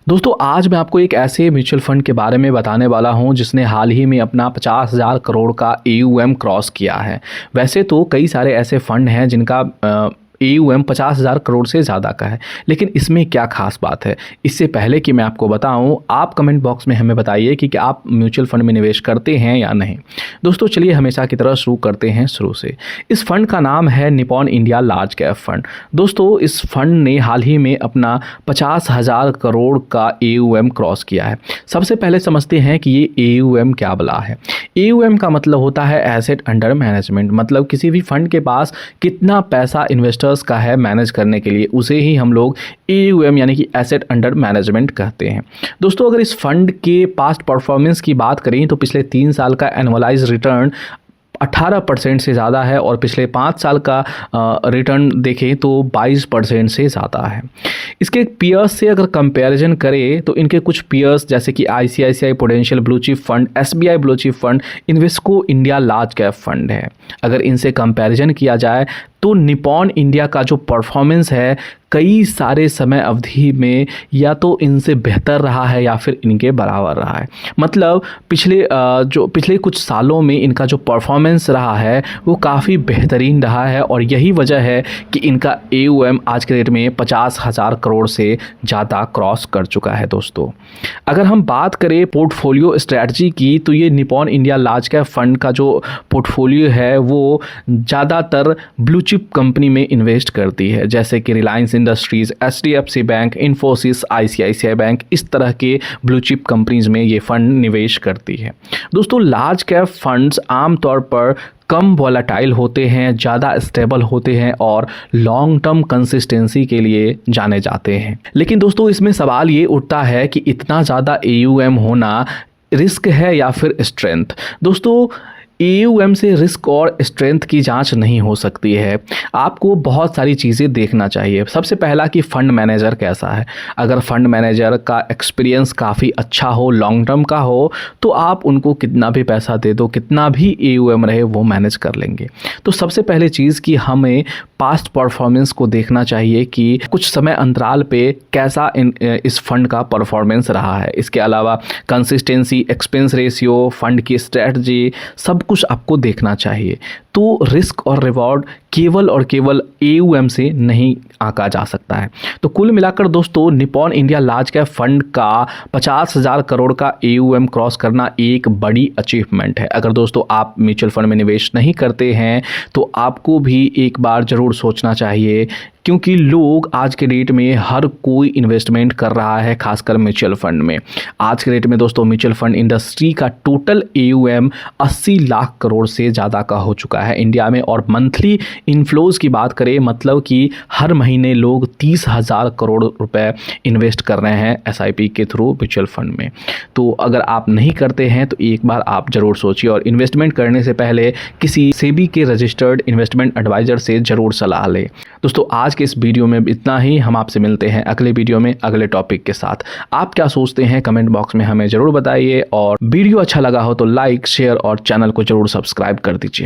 दोस्तों आज मैं आपको एक ऐसे म्यूचुअल फंड के बारे में बताने वाला हूं जिसने हाल ही में अपना 50,000 करोड़ का AUM क्रॉस किया है। वैसे तो कई सारे ऐसे फंड हैं जिनका AUM 50,000 करोड़ से ज़्यादा का है, लेकिन इसमें क्या खास बात है। इससे पहले कि मैं आपको बताऊं, आप कमेंट बॉक्स में हमें बताइए कि क्या आप म्यूचुअल फंड में निवेश करते हैं या नहीं। दोस्तों चलिए हमेशा की तरह शुरू करते हैं शुरू से। इस फंड का नाम है Nippon India large cap fund. दोस्तों इस फंड ने हाल ही में अपना 50,000 करोड़ का AUM क्रॉस किया है। सबसे पहले समझते हैं कि ये AUM क्या बला है। AUM का मतलब होता है एसेट अंडर मैनेजमेंट, मतलब किसी भी फंड के पास कितना पैसा इन्वेस्टर्स का है मैनेज करने के लिए, उसे ही हम लोग AUM यानी कि एसेट अंडर मैनेजमेंट कहते हैं। दोस्तों अगर इस फंड के पास्ट परफॉर्मेंस की बात करें तो पिछले 3 साल का एनुअलाइज रिटर्न 18% से ज़्यादा है और पिछले 5 साल का रिटर्न देखें तो 22% से ज़्यादा है। इसके पीयर्स से अगर कंपैरिजन करें तो इनके कुछ पीयर्स जैसे कि ICICI prudential blue chip fund, SBI blue chip fund, Invesco India large cap fund है। अगर इनसे कंपैरिजन किया जाए तो निपॉन इंडिया का जो परफॉर्मेंस है कई सारे समय अवधि में या तो इनसे बेहतर रहा है या फिर इनके बराबर रहा है। मतलब पिछले कुछ सालों में इनका जो परफॉर्मेंस रहा है वो काफ़ी बेहतरीन रहा है और यही वजह है कि इनका AUM आज के डेट में 50,000 करोड़ से ज़्यादा क्रॉस कर चुका है। दोस्तों अगर हम बात करें पोर्टफोलियो स्ट्रैटेजी की तो ये Nippon India large cap fund का जो पोर्टफोलियो है वो ज़्यादातर ब्लू चिप कंपनी में इन्वेस्ट करती है, जैसे कि Reliance industries, HDFC bank, Infosys, ICICI bank, इस तरह के ब्लू चिप कंपनीज में ये फंड निवेश करती है। दोस्तों लार्ज कैप फंड्स आमतौर पर कम वॉलेटाइल होते हैं, ज़्यादा स्टेबल होते हैं और लॉन्ग टर्म कंसिस्टेंसी के लिए जाने जाते हैं। लेकिन दोस्तों इसमें सवाल ये उठता है कि इतना ज़्यादा AUM होना रिस्क है या फिर स्ट्रेंथ। दोस्तों AUM से रिस्क और स्ट्रेंथ की जांच नहीं हो सकती है। आपको बहुत सारी चीज़ें देखना चाहिए। सबसे पहला कि फ़ंड मैनेजर कैसा है। अगर फ़ंड मैनेजर का एक्सपीरियंस काफ़ी अच्छा हो, लॉन्ग टर्म का हो, तो आप उनको कितना भी पैसा दे दो, कितना भी AUM रहे वो मैनेज कर लेंगे। तो सबसे पहले चीज़ कि हमें पास्ट परफॉर्मेंस को देखना चाहिए कि कुछ समय अंतराल पे कैसा इस फंड का परफॉर्मेंस रहा है। इसके अलावा कंसिस्टेंसी, एक्सपेंस रेशियो, फंड की स्ट्रेटजी, सब कुछ आपको देखना चाहिए। तो रिस्क और रिवॉर्ड केवल और केवल AUM से नहीं आंका जा सकता है। तो कुल मिलाकर दोस्तों Nippon India large cap fund का 50,000 करोड़ का AUM क्रॉस करना एक बड़ी अचीवमेंट है। अगर दोस्तों आप म्यूचुअल फंड में निवेश नहीं करते हैं तो आपको भी एक बार ज़रूर सोचना चाहिए, क्योंकि लोग आज के डेट में हर कोई इन्वेस्टमेंट कर रहा है, खासकर म्यूचुअल फंड में। आज के डेट में दोस्तों म्यूचुअल फंड इंडस्ट्री का टोटल AUM 80 लाख करोड़ से ज़्यादा का हो चुका है इंडिया में। और मंथली इनफ्लोज़ की बात करें, मतलब कि हर महीने लोग 30,000 करोड़ रुपए इन्वेस्ट कर रहे हैं SIP के थ्रू म्यूचुअल फंड में। तो अगर आप नहीं करते हैं तो एक बार आप ज़रूर सोचिए और इन्वेस्टमेंट करने से पहले किसी SEBI के रजिस्टर्ड इन्वेस्टमेंट एडवाइज़र से ज़रूर सलाह लें। दोस्तों आज के इस वीडियो में इतना ही। हम आपसे मिलते हैं अगले वीडियो में अगले टॉपिक के साथ। आप क्या सोचते हैं कमेंट बॉक्स में हमें ज़रूर बताइए और वीडियो अच्छा लगा हो तो लाइक, शेयर और चैनल को ज़रूर सब्सक्राइब कर दीजिए।